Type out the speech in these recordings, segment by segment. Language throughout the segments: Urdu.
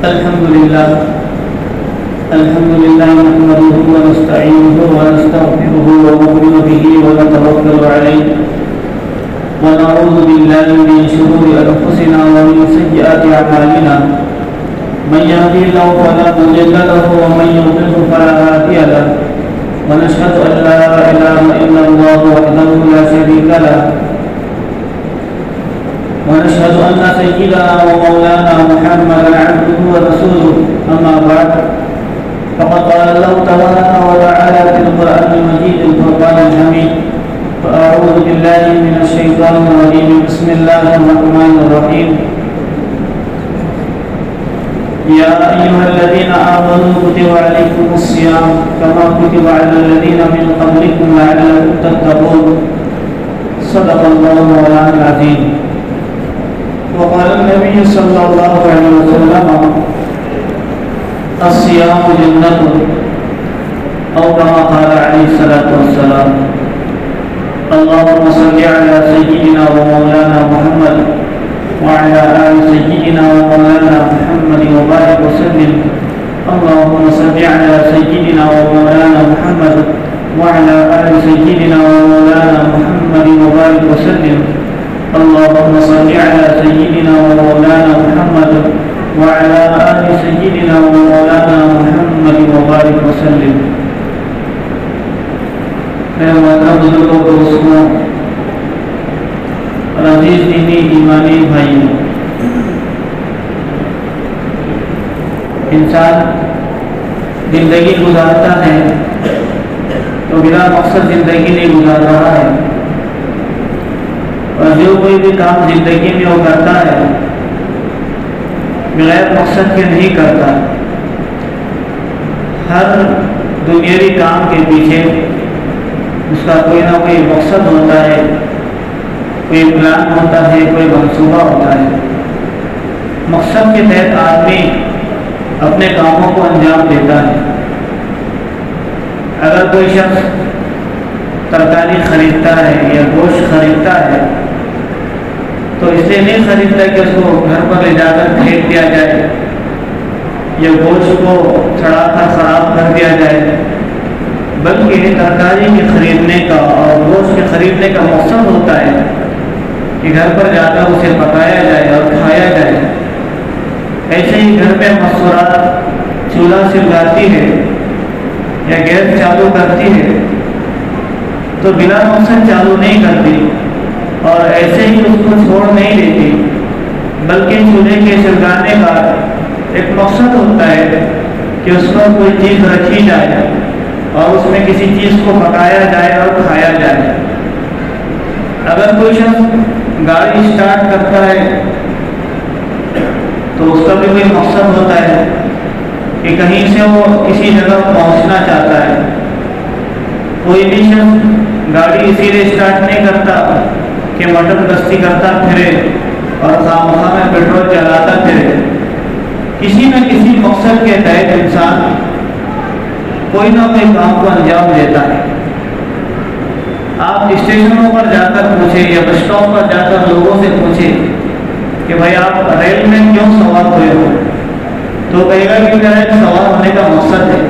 الحمد لله نحمده ونستعينه ونستغفره ونؤمن به ونتوكل عليه ونعوذ بالله من شرور أنفسنا ومن سيئات أعمالنا من يهده الله فلا مضل له ومن يضلل فلا هادي له ونشهد أن لا إله إلا الله وحده لا شريك له ونشهد أن سيدنا ومولانا محمدا عبده ورسوله أما بعد فقد قال الله تبارك وتعالى في القرآن المجيد الفرقان الحميد فأعوذ بالله من الشيطان الرجيم بسم الله الرحمن الرحيم يا أيها الذين آمنوا كتب عليكم الصيام كما كتب على الذين من قبلكم لعلكم تتقون صدق الله مولانا العظيم وقال النبي صلى الله عليه وسلم الصيام جنة أو كما قال عليه الصلاة والسلام اللهم صل على سيدنا ومولانا محمد وعلى آل سيدنا ومولانا محمد وبارك وسلم اللهم صل على سيدنا ومولانا محمد وعلى آل سيدنا ومولانا محمد وبارك وسلم اللهم صل على سيدنا ومولانا محمد وعلى آل سيدنا ومولانا محمد وبارك وسلم. میرے محترم بزرگوں دوستوں اور عزیز دینی ایمانی بھائیوں، انسان زندگی گزارتا ہے تو بلا مقصد زندگی نہیں گزار رہا ہے، اور جو کوئی بھی کام زندگی میں وہ کرتا ہے بغیر مقصد کے نہیں کرتا. ہر دنیاوی کام کے پیچھے اس کا کوئی نہ کوئی مقصد ہوتا ہے، کوئی پلان ہوتا ہے، کوئی منصوبہ ہوتا ہے. مقصد کے تحت آدمی اپنے کاموں کو انجام دیتا ہے. اگر کوئی شخص ترکاری خریدتا ہے یا گوشت خریدتا ہے تو اس لیے نہیں خریدتا کہ اس کو گھر پر لے جا کر پھینک دیا جائے یا گوشت کو سڑا کر خراب کر دیا جائے، بلکہ ترکاری کے خریدنے کا اور گوشت کے خریدنے کا مقصد ہوتا ہے کہ گھر پر جا کر اسے پکایا جائے اور کھایا جائے. ایسے ہی گھر میں مستورات چولہا سلگاتی ہے یا گیس چالو کرتی ہے تو بلا مقصد چالو نہیں کرتی اور ایسے ہی اس کو چھوڑ نہیں دیتی، بلکہ چولہے کے سلگانے کا ایک مقصد ہوتا ہے کہ اس پر کوئی چیز رکھی جائے اور اس میں کسی چیز کو پکایا جائے اور کھایا جائے. اگر کوئی شخص گاڑی اسٹارٹ کرتا ہے تو اس کا بھی کوئی مقصد ہوتا ہے کہ کہیں سے وہ کسی جگہ پہنچنا چاہتا ہے. کوئی بھی شخص گاڑی اسی لیے اسٹارٹ نہیں کرتا کہ مٹر گشتی کرتا پھرے اور خواہ میں پیٹرول چلاتا پھرے. کسی نہ کسی مقصد کے تحت انسان کوئی نہ کوئی کام کو انجام دیتا ہے. آپ اسٹیشنوں پر جا کر پوچھیں یا بس اسٹاپ پر جا کر لوگوں سے پوچھیں کہ بھائی آپ ریل میں کیوں سوار ہوئے ہو، تو کہے گا کہ میرا ایک سوار ہونے کا مقصد ہے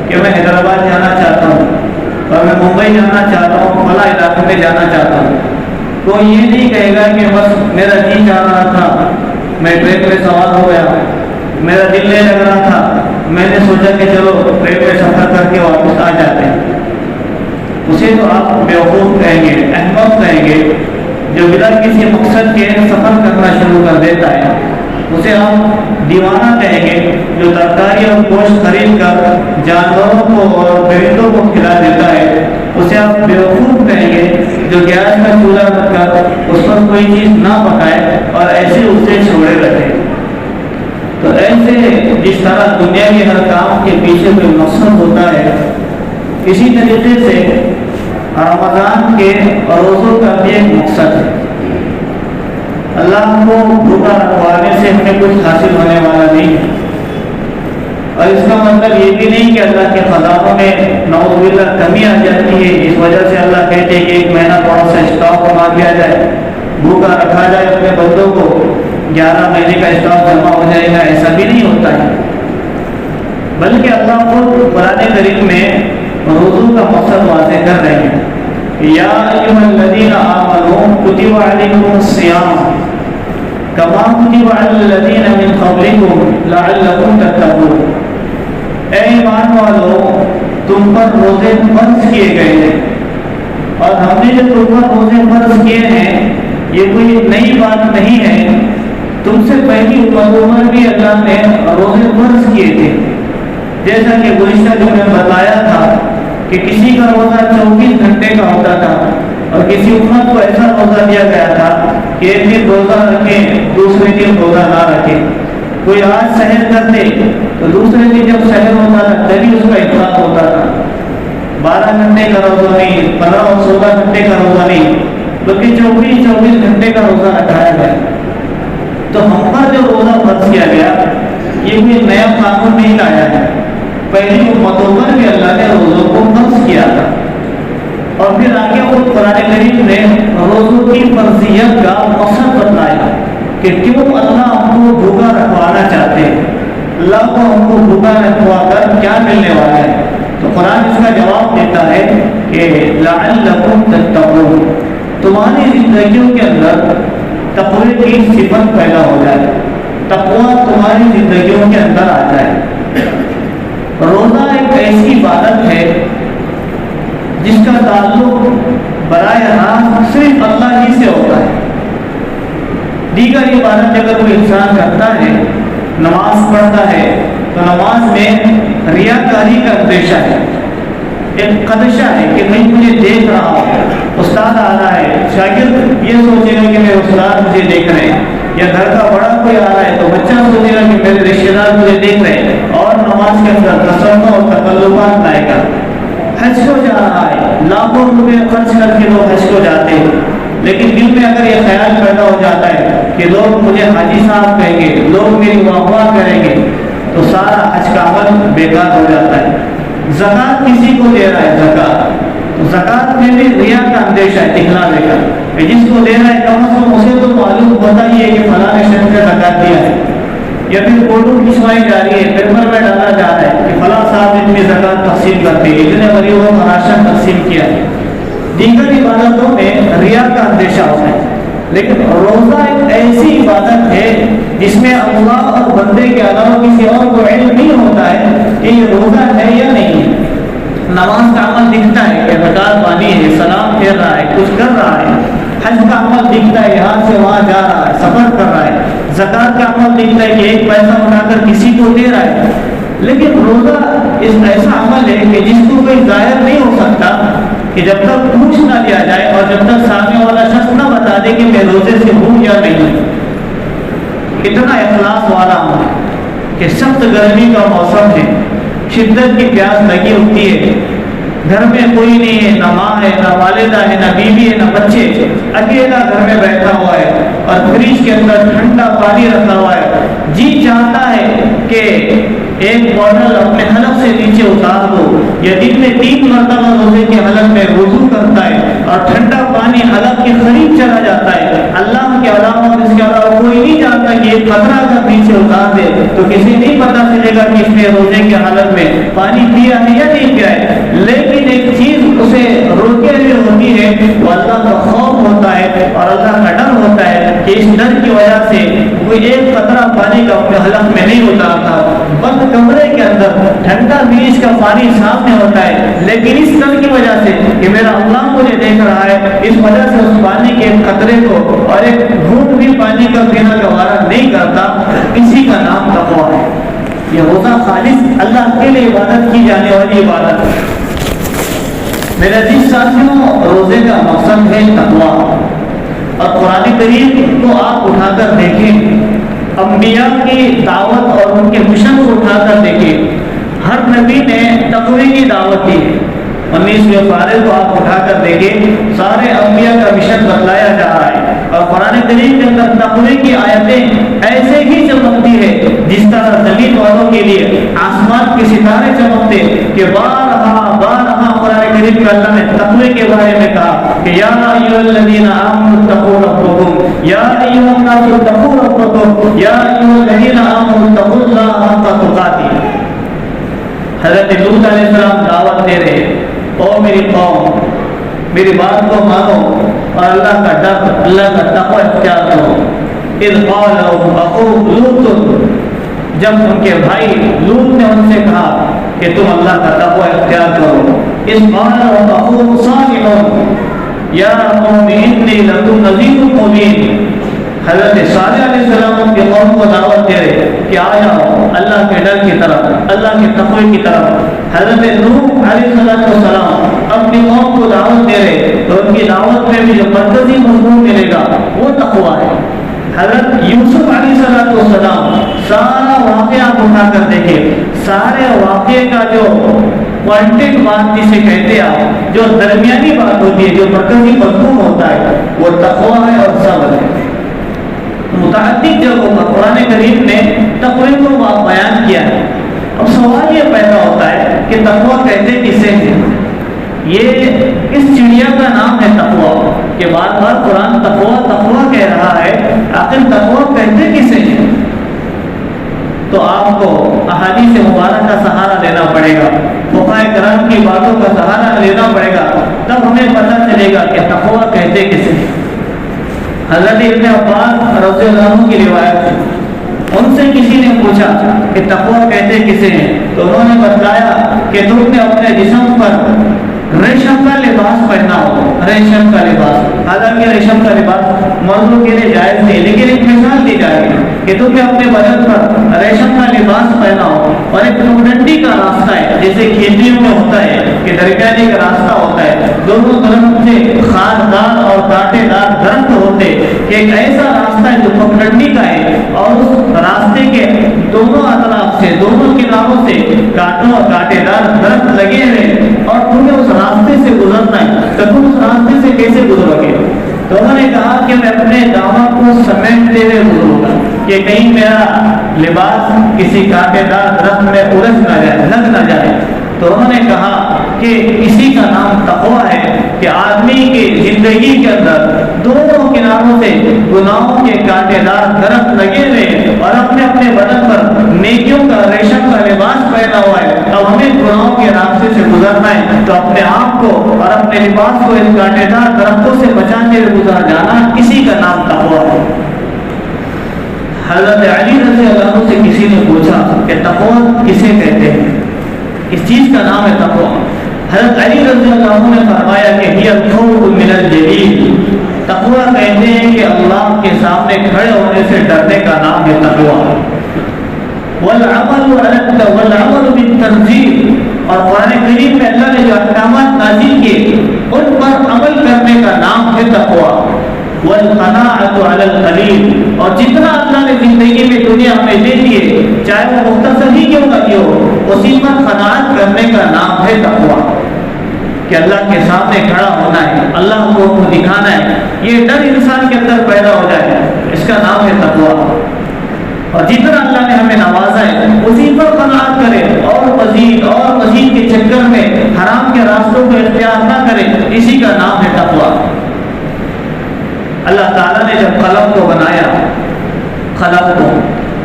کہ میں حیدرآباد جانا چاہتا ہوں اور میں ممبئی جانا چاہتا ہوں، فلاں علاقے میں جانا چاہتا ہوں. کوئی یہ نہیں کہے گا کہ بس میرا جی چاہ رہا تھا میں ٹرین میں سوار ہو گیا، میرا دل نہیں لگ رہا تھا میں نے سوچا کہ چلو ٹرین میں سفر کر کے واپس آ جاتے ہیں. اسے تو آپ بیوقوف کہیں گے، احمق کہیں گے جو بلا کسی مقصد کے سفر کرنا شروع کر دیتا ہے. اسے آپ دیوانہ کہیں گے جو ترکاری اور گوشت خرید کر جانوروں کو اور پرندوں کو کھلا دیتا ہے. اسے آپ بیوقوف کہیں گے جو گیس کا چولہا رکھ کر اس پر کوئی چیز نہ پکائے اور ایسے اسے چھوڑے رکھے. تو ایسے جس طرح دنیا کے ہر کام کے پیچھے کوئی مقصد ہوتا ہے، اسی طریقے سے رمضان کے روزوں کا بھی ایک مقصد ہے. اللہ کو بھوکا رکھوانے سے ہمیں کچھ حاصل ہونے والا نہیں ہے، اور اس کا مطلب یہ بھی نہیں کہ اللہ کے خزانوں میں نعوذ باللہ کمی آ جاتی ہے، اس وجہ سے اللہ کہتے ہیں کہ ایک مہینہ تھوڑا سا اسٹاک بنا دیا جائے، بھوکا رکھا جائے اپنے بندوں کو، 11 مہینے کا اسٹاک جمع ہو جائے گا. ایسا بھی نہیں ہوتا ہے. بلکہ اللہ خود قرآن کریم میں روزوں کا مقصد واضح کر رہے ہیں کہ یا ایھا الذین آمنوا کتب علیکم الصیام کما کتب علی الذین من قبلکم لعلکم تتقون۔ اے ایمان والو، تم پر روزے فرض کیے گئے ہیں، اور ہم نے جو تم پر روزے فرض کیے ہیں یہ کوئی نئی بات نہیں ہے، تم سے پہلی امتوں پر بھی اللہ نے روزے فرض کیے تھے۔ جیسا کہ گزشتہ جو میں بتایا تھا کہ کسی کا روزہ 24 گھنٹے کا ہوتا تھا، اور کسی امت کو ایسا روزہ دیا گیا تھا کہ ایک دن روزہ رکھے دوسرے دن روزہ نہ رکھے۔ کوئی آج سحر کرتے تو دوسرے دن جب سحر ہوتا تھا تبھی اس کا افطار ہوتا تھا۔ 12 گھنٹے کا روزہ نہیں، 15 اور 16 گھنٹے کا روزہ نہیں، بلکہ 24 گھنٹے کا روزہ رکھایا گیا۔ تو ہم پر جو روزہ فرض کیا گیا یہ کوئی نیا قانون نہیں لایا ہے، پہلی امتوں پر بھی اللہ نے روزوں کو فرض کیا تھا۔ اور پھر آگے وہ قرآن کریم نے روزوں کی فرضیت کا مقصد بتایا کہ کیوں اللہ ہم کو بھوکا رکھوانا چاہتے ہیں، اللہ کو ہم کو بھوکا رکھوا کر کیا ملنے والا ہے۔ تو قرآن اس کا جواب دیتا ہے کہ لعلکم تتقون، تمہاری زندگیوں کے اندر تقوی کی صفت پیدا ہو جائے، تقوی تمہاری زندگیوں کے اندر آ جائے۔ روزہ ایک ایسی عبادت ہے جس کا تعلق براہ راست صرف اللہ ہی سے ہوتا ہے۔ دیگر عبادت اگر کوئی انسان کرتا ہے، نماز پڑھتا ہے، تو نماز میں ریاکاری کا اندیشہ ہے، ایک خدشہ ہے کہ کہیں مجھے دیکھ رہا ہو، استاد آ رہا ہے، شاگرد یہ سوچے گا کہ میرے استاد مجھے دیکھ رہے ہیں، یا گھر کا بڑا کوئی آ رہا ہے تو بچہ سوچے گا کہ میرے رشتے دار مجھے دیکھ رہے ہیں، اور نماز کے اندر تسنن اور تکلفات لائے گا۔ حج کو جا رہا ہے، لاکھوں روپے خرچ کر کے لوگ حج کو جاتے ہیں، لیکن دل میں اگر یہ خیال پیدا ہو جاتا ہے کہ لوگ مجھے حاجی صاحب کہیں گے، لوگ میری واہ کریں گے، تو سارا حج کا عمل بیکار ہو جاتا ہے۔ زکوٰۃ کسی کو دے رہا ہے، زکوٰۃ میں بھی ریا کا اندیشہ ہے، دکھلانے کا، کہ جس کو دے رہا ہے کم از کم اسے تو معلوم ہوتا ہی ہے کہ فلاں نے شخص نے زکوٰۃ دیا ہے، یا پھر فوٹو کھنچوائی جا رہی ہے، پیپر میں ڈالا جا رہا ہے کہ فلاں صاحب اتنی زکوٰۃ تقسیم کرتے ہیں، اتنے غریبوں کو راشن تقسیم کیا ہے۔ دیگر عبادتوں میں ریا کا اندیشہ ہوتا ہے، لیکن روزہ ایک ایسی عبادت ہے جس میں اللہ اور بندے کے علاوہ کسی اور کو علم نہیں ہوتا ہے کہ یہ روزہ ہے یا نہیں ہے۔ نماز کا عمل دکھتا ہے کہ رکعت بانی ہے، سلام پھیر رہا ہے، کچھ کر رہا ہے۔ حج کا عمل دکھتا ہے، یہاں سے وہاں جا رہا ہے، سفر کر رہا ہے۔ زکوٰۃ کا عمل دکھتا ہے کہ ایک پیسہ اٹھا کر کسی کو دے رہا ہے۔ لیکن روزہ اس ایسا عمل ہے کہ جس کو کوئی ظاہر نہیں ہو سکتا کہ جب تک پوچھ نہ لیا جائے اور جب تک سامنے والا شخص نہ بتا دے کہ میں روزے سے ہوں یا نہیں۔ اتنا اخلاص والا عمل کہ سخت گرمی کا موسم ہے، شدت کی پیاس لگی ہوتی ہے، گھر میں کوئی نہیں ہے، نہ ماں ہے، نہ والدہ ہے، نہ بیوی ہے، نہ بچے، اکیلا گھر میں بیٹھا ہوا ہے، اور فریج کے اندر ٹھنڈا پانی رکھا ہوا ہے۔ جی چاہتا ہے کہ ایک بوتل اپنے حلق سے نیچے اتار دو، یا دن میں 3 مرتبہ روزے کے حلق میں وضو کرتا ہے اور ٹھنڈا پانی حلق کے قریب چلا جاتا ہے۔ اللہ کے علاوہ اور اس کے علاوہ کوئی نہیں جانتا کہ ایک قطرہ اگر نیچے اتار دے تو کسی نہیں پتا چلے گا کہ اس نے روزے کے حلق میں پانی پیا ہے یا نہیں پیا ہے۔ لیکن ایک چیز اسے روکے ہوئے ہوتی ہے، وہ اللہ کا خوف ہوتا ہے اور اللہ کا ڈر ہوتا ہے کہ اس ڈر کی وجہ سے کوئی ایک قطرہ پانی کا اپنے حلق میں نہیں اتارتا۔ بند کمرے کے اندر ٹھنڈا فریج کا پانی سامنے ہوتا ہے، لیکن اس ڈر کی وجہ سے کہ میرا اللہ مجھے دیکھ رہا ہے، اس وجہ سے اس پانی کے ایک قطرے کو اور ایک گھونٹ بھی پانی کا پینا گوارا نہیں کرتا۔ اسی کا نام تقویٰ ہے۔ یہ روزہ خالص اللہ کے لیے عبادت کی جانے والی عبادت ہے۔ میرے عزیز ساتھیوں، روزے کا مقصد ہے تقویٰ، اور قرآن کریم کو آپ اٹھا کر دیکھیں، انبیاء کی دعوت اور ان کے مشن کو اٹھا کر دیکھیں، ہر نبی نے تقوی کی دعوت دی ہے۔ 19ویں پارے کو آپ اٹھا کر دیکھیں، سارے انبیاء کا مشن بتلایا جا رہا ہے، اور قرآن کریم کے اندر تقوی کی آیتیں ایسے ہی چمکتی ہے جس طرح زمین والوں کے لیے آسمان کے ستارے چمکتے، کہ بارہا قرآن کریم کے اللہ نے تقوی کے بارے میں کہا کہ یا ایھا الذین آمنوا اتقوا ربکم، یا ایھا الناس اتقوا ربکم، یا ایھا الذین آمنوا اتقوا اللہ حق تقاتہ۔ موسیٰ علیہ السلام دعوت دے رہے، او میری قوم میری بات کو مانو اور اللہ کا ڈر، اللہ کا تقوی اختیار کرو۔ اذ قال اخوہ لوط، جب ان کے بھائی لوط نے ان سے کہا کہ تم اللہ کا تقوی اختیار کرو۔ اذ قال اخوہ صالح یا قوم انی لکم نذیر مبین، حضرت صالح علیہ السلام کے قوم کو دعوت دے رہے کہ آ جاؤ اللہ کے ڈر کی طرف، اللہ کے تقوی کی طرف۔ حضرت نوح علیہ السلام اپنی قوم کو دعوت دے رہے تو ان کی دعوت میں بھی جو مرکزی مضمون ملے گا وہ تقوی ہے۔ حضرت یوسف علیہ السلام سارا واقعہ اٹھا کر دیکھے، سارے واقعے کا جو پوائنٹڈ بات جسے کہتے ہیں، جو درمیانی بات ہوتی ہے، جو مرکزی مضمون ہوتا ہے، وہ تقوی ہے اور صبر ہے۔ متعدد جگہوں پر قرآن کریم نے تقوی کو بیان کیا ہے۔ اب سوال یہ پیدا ہوتا ہے کہ تقوی کہتے کسے ہیں؟ یہ اس چڑیا کا نام ہے تقوی، کہ بار بار قرآن تقوی کہہ رہا ہے، آخر تقوی کہتے کسے ہیں؟ تو آپ کو احادیث مبارکہ کا سہارا لینا پڑے گا، فقہاء کرام کی باتوں کا سہارا لینا پڑے گا، تب ہمیں پتہ چلے گا کہ تقوی کہتے کسے ہیں۔ حضرت ابن عباس رضی اللہ عنہ کی روایت ہے، ان سے کسی نے پوچھا کہ تقوی کہتے کسے ہیں، تو انہوں نے بتایا کہ تم نے اپنے جسم پر ریشم کا لباس پہنا ہو، ریشم کا لباس، حالانکہ ریشم کا لباس مردوں کے لیے جائز نہیں، لیکن ایک مثال دی جائے گی کہ تم نے اپنے بدن پر ریشم کا لباس پہنا ہو، اور ایک ٹنڈی کا راستہ ہے، جیسے کھیتیوں میں ہوتا ہے کہ درمیانے کا راستہ ہوتا ہے، دونوں طرف سے خاردار اور کانٹے دار درخت ہوتے، کہ ایک ایسا راستہ ہے جو پگڈنڈی کا ہے، اور اس راستے کے دونوں اطراف سے، دونوں کناروں سے کانٹوں اور کانٹے دار درخت لگے ہوئے، اور تمہیں اس راستے سے گزرنا ہے، تو تم اس راستے سے کیسے گزرو گے؟ تو انہوں نے کہا کہ میں اپنے دامن کو سمیٹتے ہوئے گزروں گا، کہ کہیں میرا لباس کسی کانٹے دار درخت میں الجھ نہ جائے، لگ نہ جائے۔ تو انہوں نے کہا کہ اسی کا نام تقوی ہے، کہ آدمی کی زندگی کے اندر دونوں کناروں سے گناہوں کے کانٹے دار درخت لگے ہوئے، اور اپنے اپنے بدن پر نیکیوں کا ریشم کا لباس پہنا ہوا ہے، اب ہمیں گناہوں کے راستے سے گزرنا ہے، تو اپنے آپ کو اور اپنے لباس کو ان کانٹے دار درختوں سے بچانے ہوئے گزار جانا، اسی کا نام تقوی ہے۔ حضرت علی رضی اللہ عنہ سے کسی نے پوچھا کہ تقوی کسے کہتے ہیں؟ اس چیز کا نام ہے تقوی۔ حضرت علی رضی اللہ عنہ نے فرمایا کہ ہی الخوف من الجلیل، تقوی کہتے ہیں کہ اللہ کے سامنے کھڑے ہونے سے ڈرنے کا نام ہے تقوی۔ والعمل بالتنزیل، اور قرآن کریم میں اللہ نے جو احکامات نازل کیے ان پر عمل کرنے کا نام ہے تقوی۔ والقناعۃ علی القلیل، اور جتنا اللہ نے زندگی میں دنیا میں دے دیے، چاہے وہ مختصر ہی کیوں نہ ہو، اسی پر قناعت کرنے کا نام ہے تقوی، کہ اللہ کے سامنے کھڑا ہونا ہے، اللہ کو دکھانا ہے، یہ ڈر انسان کے اندر پیدا ہو جائے، اس کا نام ہے تقوی۔ اور جتنا اللہ نے ہمیں نوازا ہے اسی پر قناعت کرے، اور مزید کے چکر میں حرام کے راستوں کو اختیار نہ کرے، اسی کا نام ہے تقوی۔ اللہ تعالیٰ نے جب قلم کو بنایا،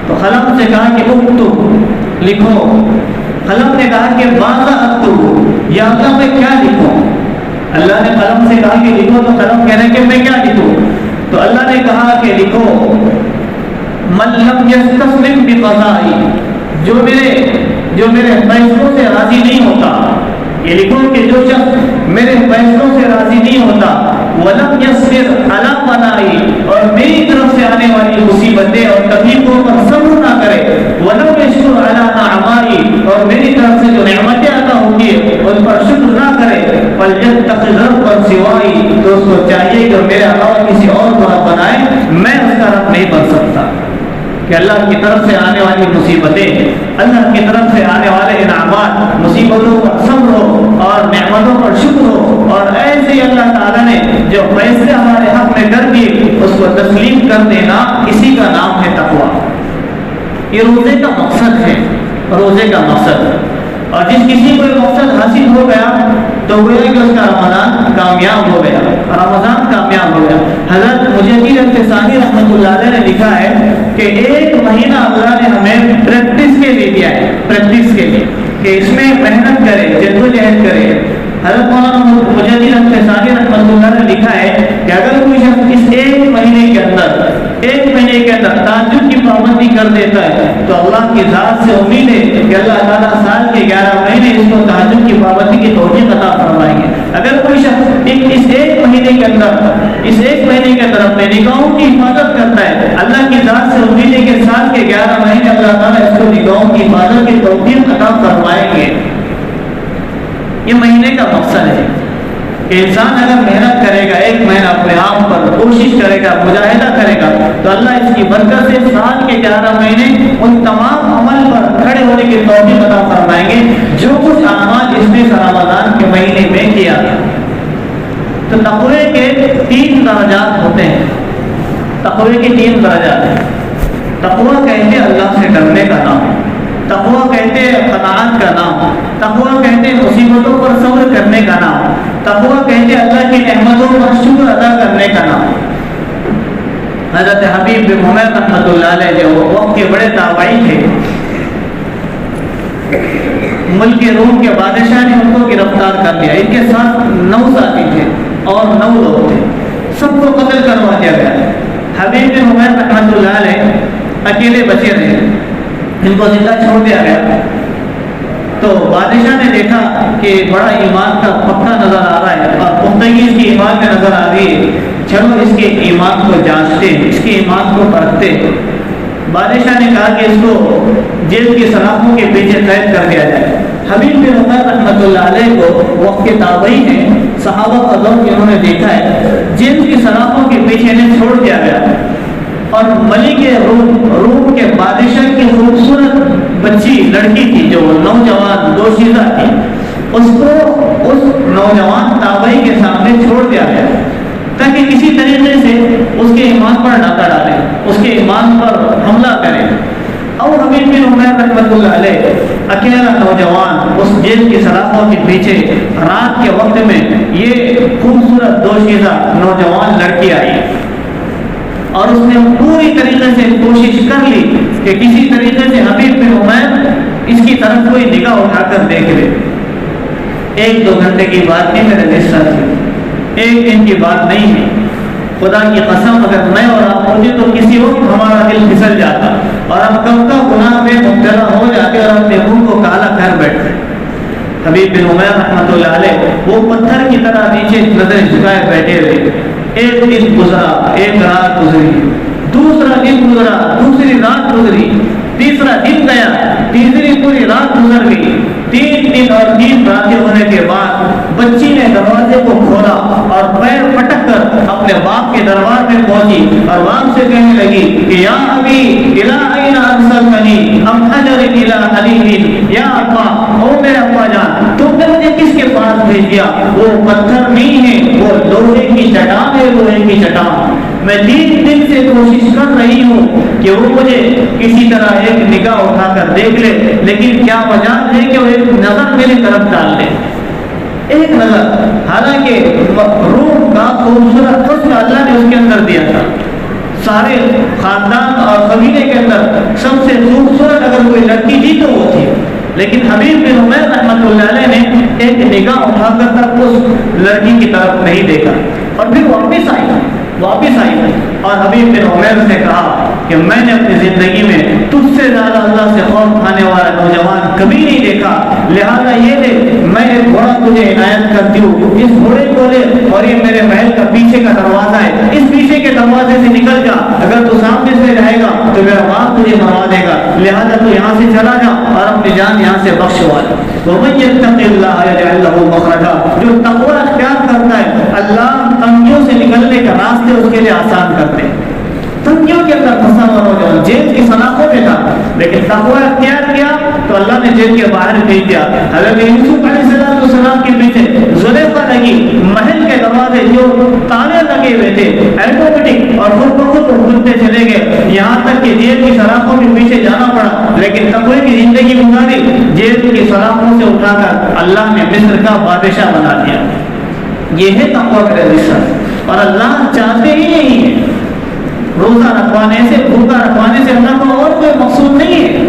تو قلم سے کہا کہ اکتب، لکھو۔ قلم نے کہا کہ ماذا اکتب، یا اللہ میں کیا لکھوں؟ اللہ نے قلم سے کہا کہ لکھو، تو قلم کہہ رہے کہ میں کیا لکھوں؟ تو اللہ نے کہا کہ لکھو من لم یستسلم بقضائی، جو میرے فیصلوں سے راضی نہیں ہوتا، یہ لکھو کہ جو شخص میرے فیصلوں سے راضی نہیں ہوتا، ولم یصبر علی بلائی، اور میری طرف سے آنے والی مصیبتیں اور تکلیفوں پر صبر نہ کرے، ولم یشکر علی نعمائی، اور میری طرف سے جو نعمتیں عطا ہوتی ہے ان پر شکر نہ کرے، فلیتخذ ربا سوائی، تو اس کو چاہیے کہ میرے علاوہ کسی اور کو رب بنائے، میں اس کا رب نہیں بن سکتا۔ کہ اللہ کی طرف سے آنے والی مصیبتیں، اللہ کی طرف سے آنے والے انعامات، مصیبتوں پر صبر ہو اور نعمتوں پر شکر ہو، اور ایسے ہی اللہ تعالیٰ نے جو فیصلے ہمارے حق میں کر دیے اس کو تسلیم کر دینا، اسی کا نام ہے تقوی۔ یہ روزے کا مقصد ہے، روزے کا مقصد، اور جس کسی کو یہ مقصد حاصل ہو گیا تو وہ ہے کہ اس کا رمضان کامیاب ہو گیا، رمضان کامیاب ہو گیا۔ حضرت مجدد الفسانی رحمۃ اللہ علیہ نے لکھا ہے کہ ایک مہینہ اللہ نے ہمیں پریکٹس کے لیے دیا ہے، پریکٹس کے لیے، کہ اس میں محنت کرے، جدوجہد کرے۔ حضرت مولانا مجدد فیصانی رحمۃ اللہ نے لکھا ہے کہ اگر کوئی شخص اس ایک مہینے کے اندر تہجد کی پابندی کر دیتا ہے تو اللہ کی ذات سے امید ہے کہ اللہ تعالیٰ سال کے 11 مہینے اس کو تہجد کی پابندی کی توفیق عطا فرمائیں گے۔ اگر کوئی شخص اس ایک مہینے کے اندر اپنے نگاہوں کی حفاظت کرتا ہے، اللہ کی ذات سے امید ہے کہ سال کے 11 مہینے اللہ تعالیٰ اس کو نگاہوں کی حفاظت کی توفیق عطا فرمائیں گے۔ یہ مہینے کا مقصد ہے کہ انسان اگر محنت کرے گا، ایک مہینہ اپنے آپ پر کوشش کرے گا، مجاہدہ کرے گا، تو اللہ اس کی برکت سے سال کے 11 مہینے ان تمام عمل پر کھڑے ہونے کی توفیق عطا فرمائیں گے جو کچھ اعمال اس نے رمضان کے مہینے میں کیا۔ تو تقوی کے 3 درجات ہوتے ہیں۔ تقوی کے 3 درجات ہیں۔ تقوی کہتے ہیں اللہ سے ڈرنے کا نام، تقوی کہتے ہیں قناعت کا نام، تقوی کہتے ہیں مصیبتوں پر صبر کرنے کا نام، تقوی کہتے ہیں اللہ کی نعمتوں پر شکر ادا کرنے کا نام۔ حضرت حبیب بن عمر رحمۃ اللہ علیہ جو وقت کے بڑے تابعی تھے، ملک روم کے بادشاہ نے ان کو گرفتار کر لیا۔ ان کے ساتھ 9 ساتھی تھے اور 9 لوگ تھے، سب کو قتل کروا دیا گیا۔ حبیب بن عمر رحمۃ اللہ علیہ اکیلے بچے رہے، ان کو زندہ چھوڑ دیا گیا۔ تو بادشاہ نے دیکھا کہ بڑا ایمان کا پکا نظر آ رہا ہے اور پختگی اس کی ایمان میں نظر آ رہی ہے، چلو اس کے ایمان کو جانچتے، اس کے ایمان کو پرکھتے۔ بادشاہ نے کہا کہ اس کو جیل کی سلاخوں کے پیچھے قید کر دیا جائے۔ حبیب بن عمر رحمۃ اللہ علیہ کو وقت کے تابعی ہیں، صحابہ قدوم انہوں نے دیکھا ہے، جیل کی سلاخوں کے پیچھے انہیں چھوڑ دیا گیا اور ملک روم کے بادشاہ کی خوبصورت بچی لڑکی تھی جو نوجوان دوشیزہ تھی، اس کو اس نوجوان تابعی کے سامنے چھوڑ دیا گیا تاکہ کسی طریقے سے اس کے ایمان پر ڈاکہ ڈالے، اس کے ایمان پر حملہ کرے۔ اور حبیب بن عمر رحمۃ اللہ علیہ اکیلا نوجوان اس جیل کی سلاخوں کے پیچھے رات کے وقت میں یہ خوبصورت دوشیزہ نوجوان لڑکی آئی اور اس نے پوری طریقے سے کوشش کر لی کہ کسی طریقے سے حبیب بن عمر اس کی طرف کوئی نگاہ اٹھا کر دیکھ لے۔ 1-2 گھنٹے کی بات نہیں میرے جیسا تھی، 1 دن کی بات نہیں ہے۔ خدا کی قسم اگر میں اور آپ ہوتے تو کسی وقت ہمارا دل پھسل جاتا اور ہم کب کا گناہ میں مبتلا ہو جاتے اور اپنے منہ کو کالا کر بیٹھتے۔ حبیب بن عمر رحمۃ اللہ علیہ وہ پتھر کی طرح نیچے نظر جھکائے بیٹھے ہوئے۔ 1 دن گزرا، 1 رات گزری، دوسرا دن گزرا، دوسری رات گزری، تیسرا دن گیا، تیسری پوری رات گزر گئی۔ 3 دن اور 3 راتیں ہونے کے بعد بچی نے دروازے کو کھولا اور پیر پٹک کر اپنے باپ کے دربار میں پہنچی اور باپ سے کہنے لگی کہ یا ابی الی این ارسلتنی ام حجر الی حلیب، یا ابا، او میرے ابا جان، تم نے مجھے کس کے پاس بھیج دیا؟ وہ پتھر نہیں ہے، وہ لوہے کی چٹان ہے، لوہے کی چٹان۔ میں 3 دن سے کوشش کر رہی ہوں کہ وہ مجھے کسی طرح ایک نگاہ اٹھا کر دیکھ لے، لیکن کیا وجہ ہے کہ وہ ایک نظر میری طرف ڈال دے، ایک نظر۔ حالانکہ روم کا خوبصورت حسن اللہ نے اس کے اندر دیا تھا، سارے خاندان اور قبیلے کے اندر سب سے خوبصورت اگر کوئی لڑکی تھی تو وہ تھی، لیکن حبیب بن عمر رحمۃ اللہ علیہ نے ایک نگاہ اٹھا کر تک اس لڑکی کی طرف نہیں دیکھا اور پھر واپس آئی اور حبیب بن عمر سے کہا کہ میں نے اپنی زندگی میں تجھ سے زیادہ اللہ سے خوف کھانے والا نوجوان کبھی نہیں دیکھا، لہذا یہ دے میں ایک گھوڑا تجھے عنایت کرتی ہوں، اس گھوڑے کو لے اور یہ میرے محل کا پیچھے کا دروازہ ہے، اس پیچھے کے دروازے سے نکل جا، اگر تو سامنے سے رہے گا تو میرا باپ تجھے مروا دے گا، لہذا تو یہاں سے چلا جا اور اپنی جان یہاں سے بخشوا دے۔ وَمَن يَتَّقِ اللَّهَ يَجْعَل لَّهُ مَخْرَجًا، جو تقوی اختیار کرتا ہے اللہ تنگیوں سے نکلنے کا راستے اس کے لیے آسان کرتے ہیں۔ تنگیوں کے اندر پھنسا ہوا نوجوان جیل کی سلاخوں میں تھا، لیکن تقوی اختیار کیا تو اللہ نے جیل کے باہر بھیج دیا۔ حضرت یوسف علیہ السلام کے پیچھے زلیخا لگی، محل کے دروازے جو تالے لگے ہوئے تھے آٹومیٹک اور خود بخود کھلتے چلے گئے، یہاں تک کہ جیل کی سلاخوں کے پیچھے جانا پڑا، لیکن تقوی کی زندگی گزاری، جیل کی سلاخوں سے اٹھا کر اللہ نے مصر کا بادشاہ بنا دیا۔ یہ ہے تقوی کا رزق، اور اللہ چاہتے ہی نہیں ہے روزہ رکھوانے سے، بھوکا رکھوانے سے اللہ کو اور کوئی مقصود نہیں ہے۔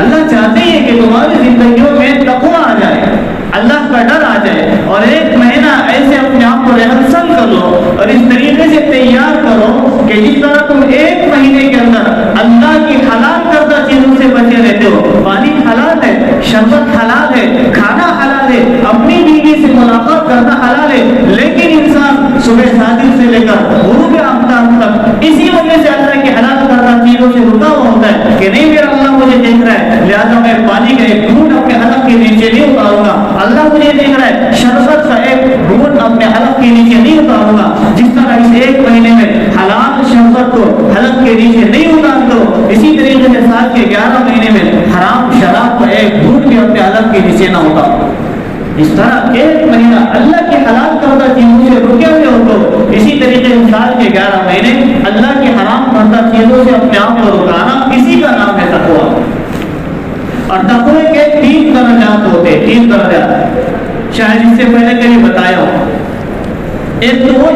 اللہ چاہتے ہیں کہ تمہاری زندگیوں میں تقویٰ آ جائے، اللہ کا ڈر آ جائے، اور ایک مہینہ ایسے اپنے آپ کو ریہرسل کر لو اور اس طریقے سے تیار کرو کہ جس طرح تم ایک مہینے کے اندر اللہ کی حلال کردہ چیزوں سے بچے رہتے ہو، پانی حلال ہے، شربت حلال ہے، کھانا حلال ہے، اپنی بیوی سے ملاقات کرنا حلال ہے، لیکن انسان صبح صادق سے لے کر غروب آفتاب تک اسی وجہ سے اللہ کی حلال کردہ چیزوں سے رکا ہوا ہوتا ہے کہ نہیں میرا اللہ مجھے دیکھ رہا ہے، لہٰذا میں پانی کا ایک گھونٹ اپنے حلق کے نیچے نہیں اتاروں گا، اللہ مجھے دیکھ رہا ہے، شربت کا ایک گھونٹ اپنے حلق کے نیچے نہیں اتاروں گا۔ جس طرح اس ایک مہینے میں حلال شربت کو حلق کے نیچے نہیں اتار دو، اسی طریقے سے سال کے 11 مہینے میں حرام شراب کا ایک گھونٹ بھی اپنے حلق کے نیچے نہ اتارو۔ اس طرح ایک مہینہ اللہ کی حلال کردہ چیزوں سے رکے ہوئے ہو تو اسی طریقے سے سال کے 11 مہینے اللہ کی حرام کردہ چیزوں سے اپنے آپ کو رکانا، اسی کا نام ہے تقویٰ۔ اور تقوی کے 3 درجات ہوتے ہیں، 3 درجات شاید اس سے پہلے کبھی بتایا ہو۔ ایک تو وہ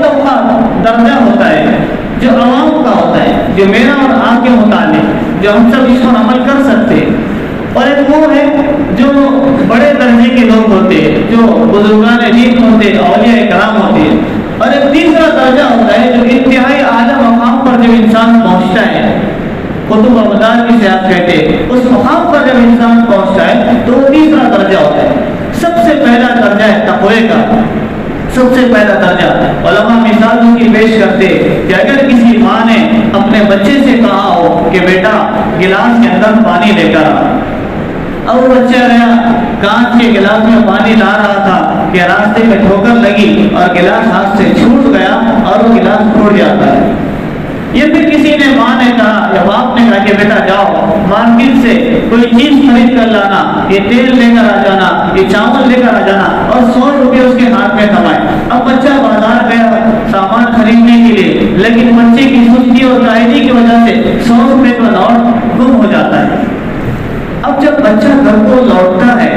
درجہ ہوتا ہے جو عوام کا ہوتا ہے، جو میرا اور آپ کے متعلق، جو ہم سب اس پر عمل کر سکتے ہیں، اور ایک وہ ہے جو بڑے درجے کے لوگ ہوتے ہیں، جو بزرگان دین ہوتے ہیں، اولیاء کرام ہوتے ہیں، اور ایک تیسرا درجہ ہوتا ہے جو انتہائی اعلیٰ مقام پر جب انسان پہنچتا ہے، قطب ابدال کی سیاحت کہتے ہیں، اس مقام پر جب انسان پہنچتا ہے تو وہ تیسرا درجہ ہوتا ہے۔ سب سے پہلا درجہ ہے تقوی کا، سب سے پہلا درجہ علماء مثالوں کی پیش کرتے کہ اگر کسی ماں نے اپنے بچے سے کہا ہو کہ بیٹا گلاس کے اندر پانی لے کر آ، اب وہ بچہ گیا کانچ کے گلاس میں پانی لا رہا تھا کہ راستے میں ٹھوکر لگی اور گلاس ہاتھ سے چھوٹ گیا اور وہ گلاس پھوٹ جاتا ہے۔ یہ پھر کسی نے ماں نے کہا یا باپ نے کہا کہ بیٹا جاؤ مارکیٹ سے کوئی چیز خرید کر لانا، یہ تیل لے کر آ جانا، یہ چاول لے کر آ جانا، اور 100 روپے اس کے ہاتھ میں تھمائے۔ اب بچہ بازار گیا سامان خریدنے کے لیے، لیکن بچے کی سستی اور قائدی کی وجہ سے 100 روپے کا نوٹ گم ہو جاتا ہے۔ اب جب بچہ گھر کو لوٹتا ہے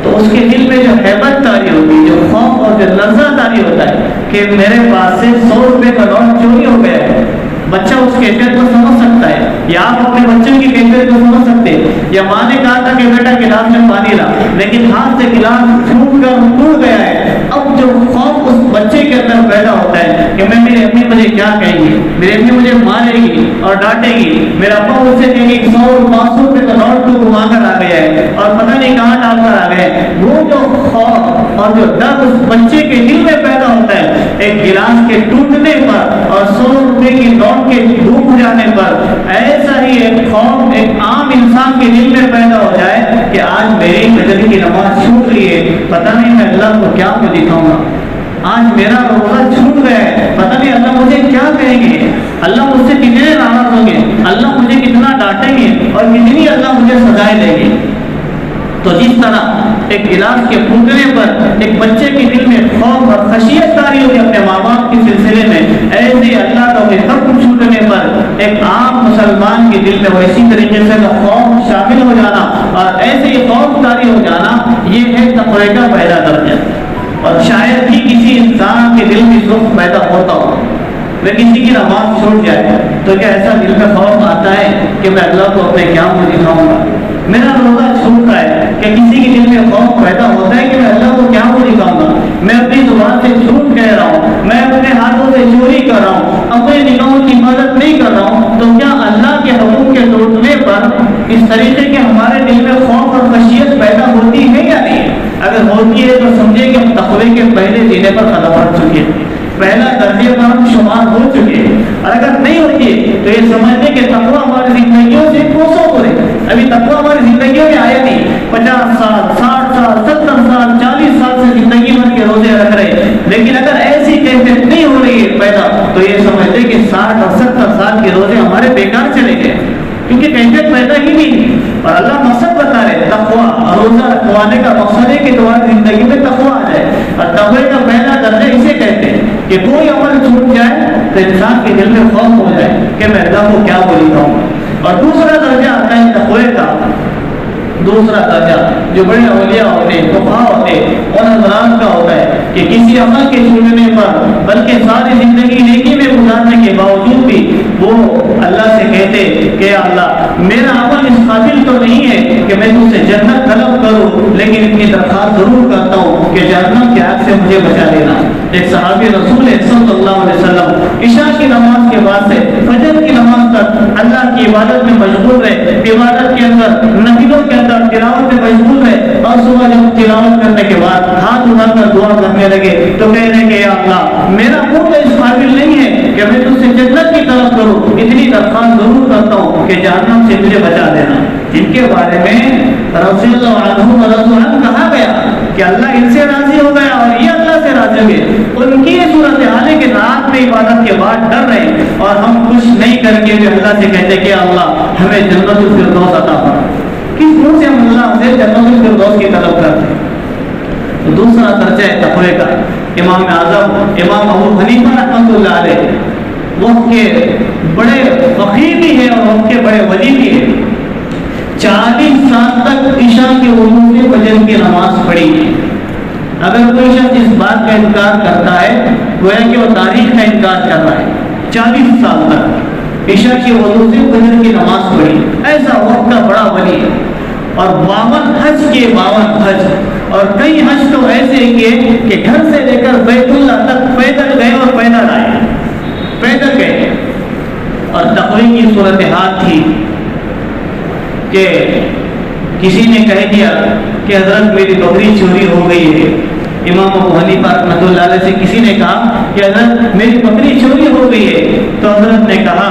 تو اس کے دل میں جو ہیبت تاری ہوتی ہے، جو خوف اور جو لرزہ تاری ہوتا ہے کہ میرے پاس سے 100 روپے کا نوٹ چوری ہو گیا ہے۔ بچہ اس کیفیت کو سمجھ سکتا ہے، یا آپ اپنے بچوں کی کیفیت کو سمجھ سکتے ہیں۔ یا ماں نے کہا تھا کہ بیٹا گلاس میں پانی لا، لیکن ہاتھ سے گلاس چھوٹ کر ٹوٹ گیا ہے۔ اب جو خوف اس بچے کے اندر پیدا ہوتا ہے کہ میری امی مجھے کیا کہیں گی، میری امی مجھے مارے گی اور ڈانٹے گی، میرا ابا مجھ سے کہیں گے 100-500 روپے کا نوٹ تو گھما کر آ گیا ہے اور پتہ نہیں کہاں ڈال کر آ گئے۔ وہ جو خوف اور جو ڈر اس بچے کے دل میں پیدا ہوتا ہے ایک گلاس کے ٹوٹنے پر اور 100 روپے کی نوٹ کے ڈوب جانے پر، ایسا ہی ایک خوف ایک عام انسان کے دل میں پیدا ہو جائے کہ آج میری فجر کی نماز چھوٹ رہی ہے، پتہ نہیں میں اللہ کو کیا کو دکھاؤں گا، آج میرا روزہ چھوٹ گیا ہے، پتہ نہیں اللہ مجھے کیا کہیں گے، اللہ مجھ سے کتنے ناراض ہوں گے، اللہ مجھے کتنا ڈانٹیں گے اور کتنی اللہ مجھے سزائیں دیں گے۔ تو جس طرح ایک گلاس کے پھوٹنے پر ایک بچے کے دل میں خوف اور خشیت طاری ہوئی اپنے ماں باپ کے سلسلے میں، ایسے اللہ کا حکم چھوٹنے پر ایک عام مسلمان کے دل میں ویسی طریقے سے خوف شامل ہو جانا اور ایسے ہی خوف طاری ہو جانا، یہ ہے تقوی کا پہلا درجہ۔ اور شاید ہی کسی انسان کے دل میں اس وقت پیدا ہوتا ہو، میں کسی کی نماز چھوٹ جائے تو کیا ایسا دل میں خوف آتا ہے کہ میں اللہ کو اپنے کیا کو دکھاؤں گا، میرا روزہ چھوٹ رہا ہے، کہ کسی کے دل میں خوف پیدا ہوتا ہے کہ میں اللہ کو کیا کو دکھاؤں گا، میں اپنی زبان سے جھوٹ کہہ رہا ہوں، میں اپنے ہاتھوں سے چوری کر رہا ہوں، اپنے نگاہوں کی مدد نہیں کر رہا ہوں، تو کیا اللہ کے حقوق کے ٹوٹنے پر اس طریقے کے ہمارے دل میں خوف اور خشیت پیدا ہوتی ہے یا نہیں؟ اگر ہوتی ہے تو سمجھے کہ ہم تقوی کے پہلے زینے پر قدم رکھ چکے ہیں، پہلا درجے پر ہم شمار ہو چکے ہیں۔ اور اگر نہیں ہوتی تو یہ سمجھنے کہ تقوی ہماری زندگیوں سے کوسوں کو رہے، ابھی تقوی ہماری زندگیوں میں آیا نہیں، 50 سال 60 سال 70 سال 40 سال سے زندگی بھر کے روزے رکھ رہے، لیکن اگر ایسی کیفیت نہیں ہو رہی ہے پیدا تو یہ سمجھتے کہ 60 اور 70 سال کے روزے ہمارے بیکار چلے گئے، کیونکہ کیفیت پیدا ہی نہیں۔ اور اللہ مقصد بتا رہے تقوی، روزہ رکھوانے کا مقصد ہے کہ تمہاری زندگی میں تقوی آ جائے، اور تقوی کا پہلا درجہ اسے کہتے ہیں کہ کوئی عمل چھوٹ جائے تو انسان کے دل میں خوف ہو جائے کہ میں اللہ کو کیا بولتا ہوں۔ اور دوسرا درجہ آتا ہے تقوی کا دوسرا درجہ جو بڑے اولیاء ہوتے ہیں، فقہا ہوتے ہیں، ان حضرات کا ہوتا ہے کہ کسی عمل کے چھوڑنے پر بلکہ ساری زندگی نیکی میں گزارنے کے باوجود بھی وہ اللہ سے کہتے کہ اللہ میرا عمل اس قابل تو نہیں ہے کہ میں تم سے جنت طلب کروں، لیکن اتنی درخواست ضرور کرتا ہوں کہ جہنم کی آگ سے مجھے بچا لینا۔ ایک صحابی رسول صلی اللہ علیہ وسلم عشاء کی نماز کے بعد سے فجر کی نماز تک اللہ کی عبادت میں مشغول رہے، عبادت کے اندر نفلوں کے اندر تلاوت میں مشغول رہے، اور صبح جب تلاوت کرنے کے بعد ہاتھ اٹھا کر دعا کرنے لگے تو کہہ رہے کہ یا اللہ میرا منہ تو اس قابل نہیں ہے کہ میں تم سے جنت کی طلب کروں، اتنی درخواست ضرور کرتا ہوں کہ جہنم سے مجھے بچا دینا۔ جن کے بارے میں رضی اللہ عنہم ورضوا عنہ کہا گیا کہ اللہ ان سے راضی ہو گیا اور یہ اللہ سے راضی ہو گئے، ان کی صورتحال ہے کہ رات میں عبادت کے بعد ڈر رہے اور ہم کچھ نہیں کر کے بھی اللہ سے کہتے کہ اللہ ہمیں جنت الفردوس عطا فرما۔ کس منہ سے ہم اللہ سے جنت الفردوس کی طلب کرتے ہیں؟ تو دوسرا درجہ ہے تقوی کا۔ امام اعظم امام ابو حنیفہ رحمۃ اللہ علیہ وقت کے بڑے فقیہ بھی ہیں اور وقت کے بڑے ولی بھی ہیں، 40 سال تک عشاء کے وضو سے فجر کی نماز پڑھی ہے۔ اگر کوئی شخص اس بات کا انکار کرتا ہے گویا کہ وہ تاریخ کا انکار کر رہا ہے۔ 40 سال تک عشاء کے وضو سے فجر کی نماز پڑھی، ایسا وقت کا بڑا ولی ہے۔ اور 52 حج کے 52 حج، اور کئی حج تو ایسے کیے کہ گھر سے لے کر بیت اللہ تک پیدل گئے اور پیدل آئے، پیدل گئے۔ اور تقوی کی صورتحال تھی کہ کسی نے کہہ دیا کہ حضرت میری بکری چوری ہو گئی ہے۔ امام ابو حنیفہ رحمۃ اللہ علیہ سے کسی نے کہا کہ حضرت میری بکری چوری ہو گئی ہے، تو حضرت نے کہا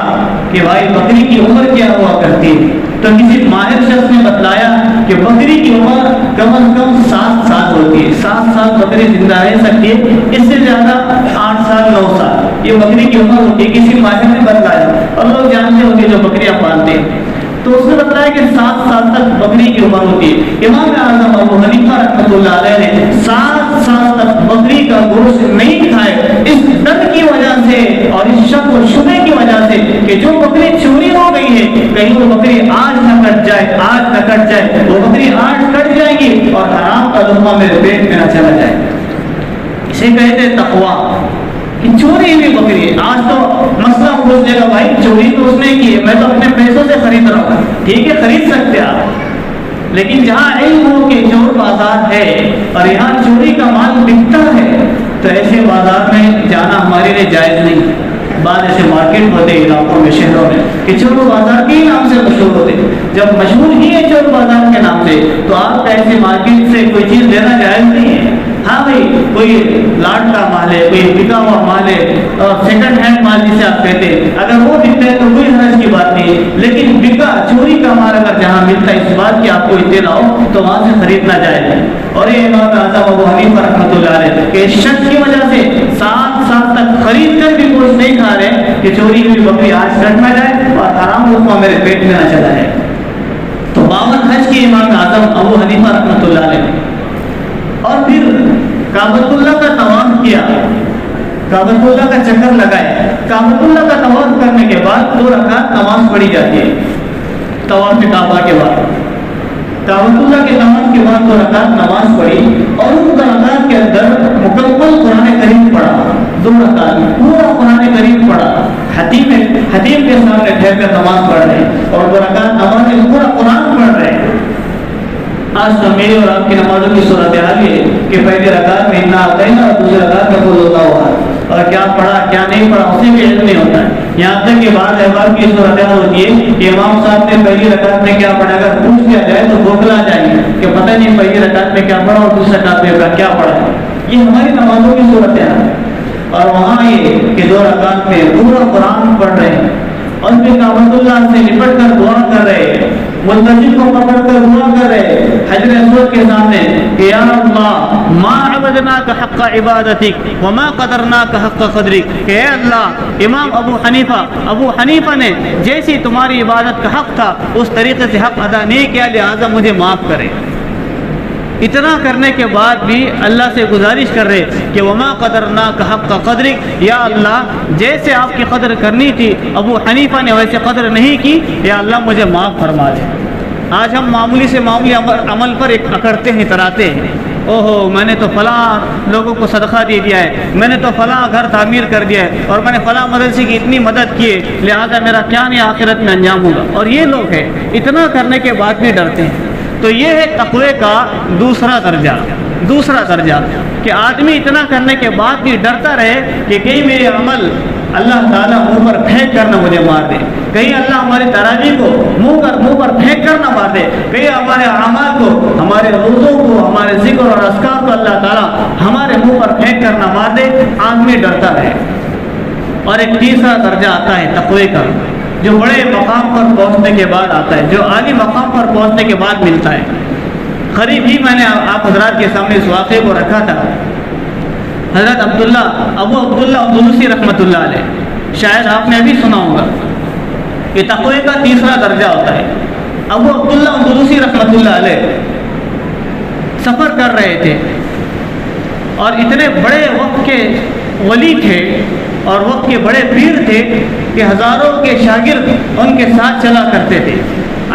کہ بھائی بکری کی عمر کیا ہوا کرتی ہے؟ تو کسی ماہر شخص نے بتلایا کہ بکری کی عمر کم از کم 7 سال ہوتی ہے، 7 سال بکری زندہ رہ سکتی ہے، اس سے زیادہ 8 سال 9 سال یہ بکری کی عمر ہوتی ہے، کسی ماہر نے بتلایا۔ اور لوگ جانتے ہوتے جو بکریاں پالتے ہیں، تو اس نے بتایا کہ 7 سال تک بکری کی عمر ہوتی ہے۔ امام اعظم ابو حنیفہ رحمۃ اللہ علیہ نے 7 سال تک بکری کا گوشت نہیں کھائے، اس ڈر کی وجہ سے اور اس شک و شبہ کی وجہ سے کہ جو بکری چوری ہو گئی ہے کہیں وہ بکری آج نہ کٹ جائے، آج نہ کٹ جائے، وہ بکری آج کٹ جائے گی اور حرام کا لقمہ میرے پیٹ میں نہ چلا جائے۔ اسے کہتے ہیں تقویٰ کہ چوری ہوئی بکری ہے۔ آج تو مسئلہ پوچھ لے گا بھائی چوری تو اس نے کی ہے، میں تو اپنے پیسوں سے خرید رہا ہوں، ٹھیک ہے خرید سکتے آپ، لیکن جہاں علم ہو کہ چور بازار ہے اور یہاں چوری کا مال بکتا ہے تو ایسے بازار میں جانا ہمارے لیے جائز نہیں۔ بعض ایسے مارکیٹ ہوتے ہیں علاقوں میں، شہروں میں کہ چور بازار کے نام سے مشہور ہوتے ہیں، جب مشہور ہی ہے چور بازار کے نام سے تو آپ ایسے مارکیٹ سے کوئی چیز لینا جائز نہیں ہے۔ ہاں بھائی کوئی لاٹ کا مال ہے، کوئی بکا ہوا مال ہے، سیکنڈ ہینڈ مال جسے آپ کہتے ہیں، اگر وہ بکتا ہے تو کوئی حرج کی بات نہیں ہے، لیکن بکا چوری کا مال اگر جہاں ملتا ہے اس بات کی آپ کو اطلاع ہو تو وہاں سے خریدنا جائز ہے۔ اور یہ امام اعظم ابو حنیفہ رحمۃ اللہ علیہ کہ شک کی وجہ سے 7 سال تک خرید کر بھی گوشت نہیں کھا رہے کہ چوری ہوئی بکری آج کٹ نہ جائے اور حرام لقمہ میرے پیٹ میں نہ چلا جائے۔ تو 52 حج کی امام اعظم ابو حنیفہ رحمۃ اللہ علیہ، اور پھر کعبۃ اللہ کا طواف کیا، کعبۃ اللہ کا چکر لگائے۔ کعبۃ اللہ کا طواف کرنے کے بعد 2 رکعت نماز پڑھی جاتی ہے۔ طواف کعبہ کے بعد کعبۃ اللہ کے نماز کے بعد 2 رکعت نماز پڑھی اور ان 2 رکعت کے اندر مکمل قرآن کریم پڑھا، 2 رکعت پورا قرآن کریم پڑھا۔ حتیم کے سامنے ٹھہر کر نماز پڑھ رہے اور 2 رکعت نماز میں پورا قرآن پڑھ رہے۔ آج تو میری اور آپ کی نمازوں کی صورتحال ہے کہ پہلی رکعت میں انا اعطینا اور دوسری رکعت میں قل اللہ احد، اور کیا پڑھا کیا نہیں پڑھا اسی بھی علم نہیں ہوتا ہے۔ یہاں تک کہ بعض احباب کی صورتحال ہوتی ہے کہ امام صاحب نے پہلی رکعت میں کیا پڑھا، اگر پوچھ دیا جائے تو بوکھلا جائیں گے کہ پتہ نہیں پہلی رکعت میں کیا پڑھا اور دوسری رکعت میں کیا پڑھا ہے۔ یہ ہماری نمازوں کی صورتحال ہے۔ اور وہاں یہ کہ 2 رکعت میں پورا قرآن پڑھ رہے ہیں اور پھر کعبۃ اللہ سے لپٹ کر دعا کر رہے ہیں، ملتزم کو پکڑ کر دعا کر رہے حجر اسود کے سامنے کہ یا اللہ ما عبدناک حق عبادتک وما قدرناک حق قدرک، کہ اے اللہ امام ابو حنیفہ نے جیسی تمہاری عبادت کا حق تھا اس طریقے سے حق ادا نہیں کیا، لہٰذا مجھے معاف کرے۔ اتنا کرنے کے بعد بھی اللہ سے گزارش کر رہے کہ وما قدرناک حق قدرک، یا اللہ جیسے آپ کی قدر کرنی تھی ابو حنیفہ نے ویسے قدر نہیں کی، یا اللہ مجھے معاف فرما دے۔ آج ہم معمولی سے معمولی عمل پر ایک اکڑتے ہیں، اتراتے ہیں، اوہو میں نے تو فلاں لوگوں کو صدقہ دے دیا ہے، میں نے تو فلاں گھر تعمیر کر دیا ہے، اور میں نے فلاں مدرسے کی اتنی مدد کی ہے، لہٰذا میرا کیا نہیں آخرت میں انجام ہوگا۔ اور یہ لوگ ہیں اتنا کرنے کے بعد بھی ڈرتے ہیں۔ تو یہ ہے تقوی کا دوسرا درجہ کہ آدمی اتنا کرنے کے بعد بھی ڈرتا رہے کہ کہیں میرے عمل اللہ تعالیٰ منہ پر پھینک کر نہ مجھے مار دے، کہیں اللہ ہماری تراجی کو منہ پر پھینک کر نہ مار دے، کہیں ہمارے اعمال کو، ہمارے روزوں کو، ہمارے ذکر اور اذکار کو اللہ تعالیٰ ہمارے منہ پر پھینک کر نہ مار دے۔ آدمی ڈرتا رہے۔ اور ایک تیسرا درجہ آتا ہے تقوی کا، جو بڑے مقام پر پہنچنے کے بعد آتا ہے، جو عالی مقام پر پہنچنے کے بعد ملتا ہے۔ قریب ہی میں نے آپ حضرات کے سامنے اس واقعے کو رکھا تھا۔ حضرت ابو عبداللہ اندلسی رحمۃ اللہ علیہ، شاید آپ نے ابھی سنا ہوگا کہ تقوی کا تیسرا درجہ ہوتا ہے۔ ابو عبداللہ اندلسی رحمۃ اللہ علیہ سفر کر رہے تھے، اور اتنے بڑے وقت کے ولی تھے اور وقت کے بڑے پیر تھے کہ ہزاروں کے شاگرد ان کے ساتھ چلا کرتے تھے۔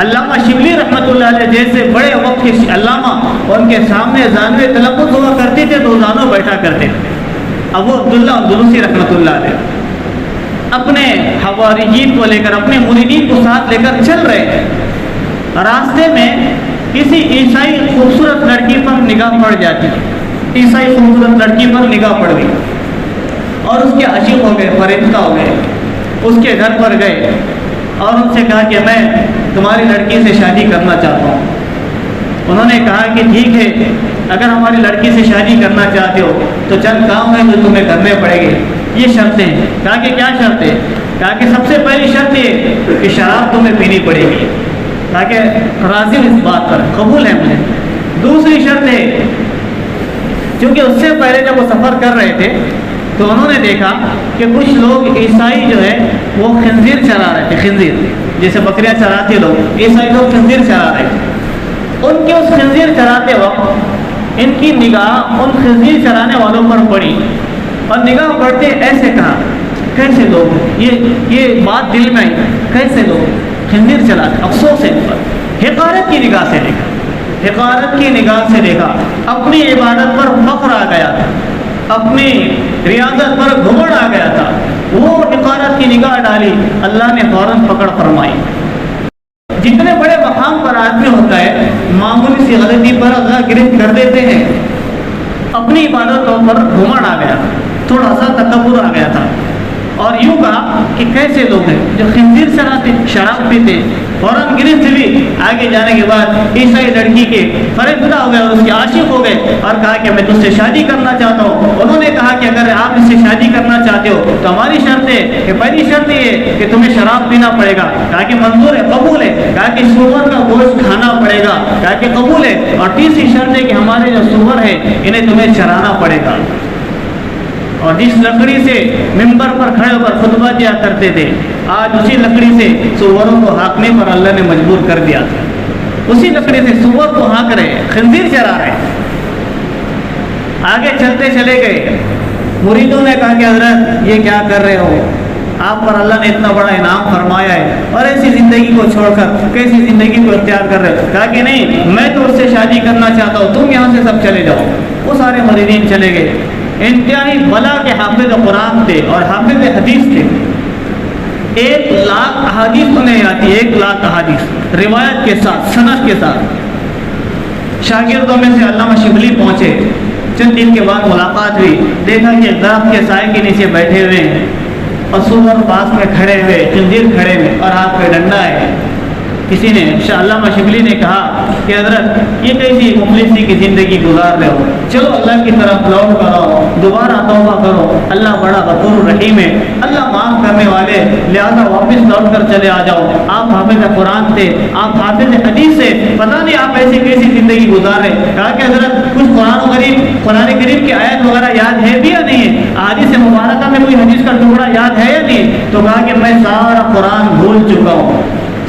علامہ شبلی رحمۃ اللہ علیہ جیسے بڑے وقت کے علامہ ان کے سامنے زانوے تلفظ ہوا کرتی تھے تو زانو بیٹھا کرتے تھے۔ ابو عبداللہ اندلسی رحمۃ اللہ علیہ اپنے حواریین کو لے کر، اپنے مریدین کو ساتھ لے کر چل رہے ہیں۔ راستے میں کسی عیسائی خوبصورت لڑکی پر نگاہ پڑ جاتی، عیسائی خوبصورت لڑکی پر نگاہ پڑ گئی اور اس کے عاشق ہو گئے، فریفتہ ہو گئے، اس کے گھر پر گئے اور ان سے کہا کہ میں تمہاری لڑکی سے شادی کرنا چاہتا ہوں۔ انہوں نے کہا کہ ٹھیک ہے، اگر ہماری لڑکی سے شادی کرنا چاہتے ہو تو چند کام ہیں جو تمہیں کرنے پڑیں گے، یہ شرطیں ہیں۔ کہا کہ کیا شرطیں؟ کہا کہ سب سے پہلی شرط یہ کہ شراب تمہیں پینی پڑے گی۔ کہا کہ راضی ہوں اس بات پر، قبول ہے مجھے۔ دوسری شرط ہے، کیونکہ اس سے پہلے جب وہ سفر کر رہے تھے تو انہوں نے دیکھا کہ کچھ لوگ عیسائی جو ہے وہ خنزیر چرا رہے تھے، خنزیر جیسے بکریاں چراتے لوگ، عیسائی لوگ خنزیر چرا رہے تھے۔ ان کے اس خنزیر چراتے وقت ان کی نگاہ ان خنزیر چرانے والوں پر پڑی، اور نگاہ پڑتے ایسے کہا کیسے لوگ، یہ بات دل میں آئی، کیسے لوگ خنزیر چلاتے، افسوس ہے ان پر۔ حقارت کی نگاہ سے دیکھا، حقارت کی نگاہ سے دیکھا، اپنی عبادت پر فخر آ گیا تھا، اپنی ریاضت پر گھمڑ آ گیا تھا، وہ حقارت کی نگاہ ڈالی، اللہ نے فوراً پکڑ فرمائی۔ جتنے بڑے مقام پر آدمی ہوتا ہے، معمولی سی غلطی پر اللہ گرفت کر دیتے ہیں۔ اپنی عبادتوں پر گھمڑ آ گیا، تھوڑا سا تکبر آ گیا تھا، اور یوں کہا کہ کیسے لوگ ہیں جو خنزیر چراتے، شراب پیتے۔ فوراً گرفت ہوئی، آگے جانے کے بعد عیسائی لڑکی کے فریفتہ ہو گئے اور اس کے عاشق ہو گئے، اور کہا کہ میں تجھ سے شادی کرنا چاہتا ہوں۔ انہوں نے کہا کہ اگر آپ اس سے شادی کرنا چاہتے ہو تو ہماری شرط ہے کہ پہلی شرط یہ ہے کہ تمہیں شراب پینا پڑے گا۔ کہا کہ منظور ہے، قبول ہے۔ کہا کہ سور کا گوشت کھانا پڑے گا۔ کہا کہ قبول ہے۔ اور تیسری شرط ہے کہ ہمارے جو سور ہے انہیں تمہیں چرانا پڑے گا۔ اور جس لکڑی سے ممبر پر کھڑے ہو کر خطبہ دیا کرتے تھے، آج اسی لکڑی سے سوروں کو ہانکنے پر اللہ نے مجبور کر دیا تھا۔ اسی لکڑی سے سور کو ہانک رہے، خنزیر چرا رہے۔ آگے چلتے چلے گئے، مریدوں نے کہا کہ حضرت یہ کیا کر رہے ہو، آپ پر اللہ نے اتنا بڑا انعام فرمایا ہے اور ایسی زندگی کو چھوڑ کر کیسی زندگی کو اختیار کر رہے ہو؟ کہا کہ نہیں، میں تو اس سے شادی کرنا چاہتا ہوں، تم یہاں سے سب چلے جاؤ۔ وہ سارے مریدین چلے گئے۔ انتہائی بلا کے حافظ قرآن تھے اور حافظ حدیث تھے۔ 1,00,000 احادیث انہیں آتی ہے، 1,00,000 احادیث روایت کے ساتھ، سند کے ساتھ۔ شاگردوں میں سے علامہ شبلی پہنچے، چند دن کے بعد ملاقات ہوئی، دیکھا کہ درخت کے سائے کے نیچے بیٹھے ہوئے ہیں اور سور پاس میں کھڑے ہوئے، خنزیر کھڑے ہوئے اور ہاتھ پہ ڈنڈا ہے۔ کسی نے، علامہ شبلی نے کہا کہ حضرت یہ کیسی مفلسی کی زندگی گزار رہے ہو، چلو اللہ کی طرف لوٹ کر آؤ، دوبارہ توبہ کرو، اللہ بڑا غفور رحیم ہے، اللہ معاف کرنے والے، لہذا واپس لوٹ کر چلے آ جاؤ۔ آپ حافظ قرآن تھے، آپ حافظ حدیث سے، پتہ نہیں آپ ایسی کیسی زندگی گزار رہے۔ کہا کہ حضرت کچھ قرآن کریم کی آیت وغیرہ یاد ہے بھی یا نہیں ہے، حدیث مبارکہ میں کوئی حدیث کا ٹکڑا یاد ہے یا نہیں؟ تو کہا کہ میں سارا قرآن بھول چکا ہوں،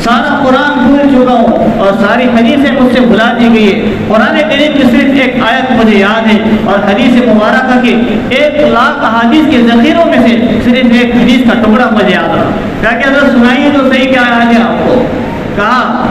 سارا قرآن بھول چکا ہوں اور ساری حدیثیں مجھ سے بھلا دی گئی ہے۔ قرآن کریم کی صرف ایک آیت مجھے یاد ہے اور حدیث مبارکہ کی 1,00,000 احادیث کے ذخیروں میں سے صرف ایک حدیث کا ٹکڑا مجھے یاد رہا۔ کہا کہ اگر سنائیے تو صحیح کیا یاد ہے آپ کو؟ کہا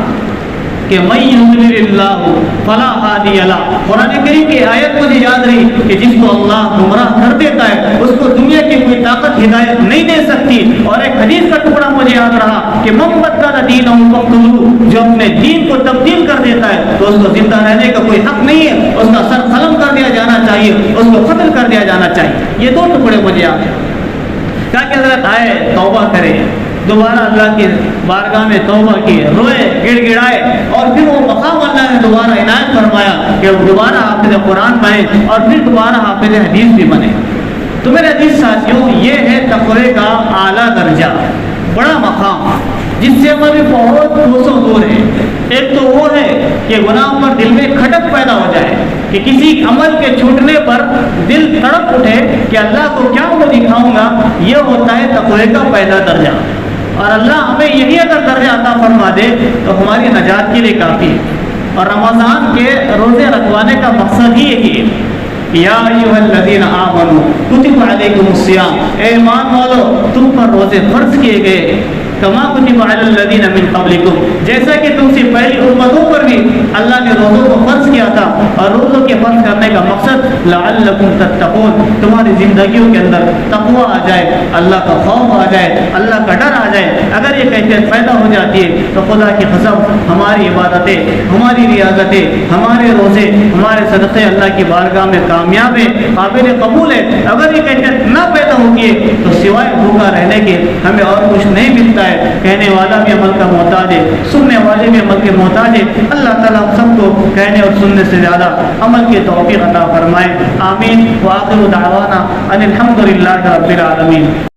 کہ من یضلل اللہ فلا ہادی لہ. قرآن کریم کی آیت مجھے یاد رہی کہ جس کو اللہ گمراہ کر دیتا ہے اس کو دنیا کی کوئی طاقت ہدایت نہیں دے سکتی. اور ایک حدیث کا ٹکڑا مجھے یاد رہا کہ من بدل دینہ فاقتلوہ، جو اپنے دین کو تبدیل کر دیتا ہے تو اس کو زندہ رہنے کا کوئی حق نہیں ہے، اس کا سر قلم کر دیا جانا چاہیے، اس کو قتل کر دیا جانا چاہیے. یہ دو ٹکڑے مجھے یاد ہیں. کیا کہ حضرت آئے توبہ کرے، دوبارہ اللہ کی بارگاہ میں توبہ کی، روئے گڑ گڑائے، اور پھر وہ مقام اللہ نے دوبارہ عنایت فرمایا کہ وہ دوبارہ حافظ قرآن بنے اور پھر دوبارہ حافظ حدیث بھی بنے. تو میرے عزیز ساتھیوں، یہ ہے تقوی کا اعلیٰ درجہ، بڑا مقام، جس سے ہم ابھی بہت کوسوں دور ہیں. ایک تو وہ ہے کہ گناہ پر دل میں کھٹک پیدا ہو جائے کہ کسی عمل کے چھوٹنے پر دل تڑپ اٹھے کہ اللہ کو کیا وہ دکھاؤں گا. یہ ہوتا ہے تقوی کا پہلا درجہ. اور اللہ ہمیں یہی اگر درجہ عطا فرما دے تو ہماری نجات کے لیے کافی ہے. اور رمضان کے روزے رکھوانے کا مقصد ہی یہی ہے. یا ایھا الذین آمنوا کتب علیکم الصیام، اے ایمان والو تم پر روزے فرض کیے گئے، کما کتب علی الذین من قبلکم، جیسا کہ تم سے پہلی امتوں پر بھی اللہ نے روزوں کو فرض کیا تھا. اور روزوں کے فرض کرنے کا مقصد لعلکم تتقون، تمہاری زندگیوں کے اندر تقوی آ جائے، اللہ کا خوف آ جائے، اللہ کا ڈر آ جائے. اگر یہ کیفیت پیدا ہو جاتی ہے تو خدا کی قسم ہماری عبادتیں، ہماری ریاضتیں، ہمارے روزے، ہمارے صدقے اللہ کی بارگاہ میں کامیاب ہے، قابل قبول ہے. اگر یہ کیفیت نہ پیدا ہوتی ہے تو سوائے بھوکا رہنے کے ہمیں اور کچھ نہیں ملتا ہے. کہنے والا بھی عمل کا محتاج ہے، سننے والے بھی عمل کے محتاج ہے. اللہ تعالیٰ ہم سب کو کہنے اور سننے سے زیادہ عمل کی توفیق عطا فرمائے. آمین. وآخر دعوانا ان الحمد للہ رب العالمین.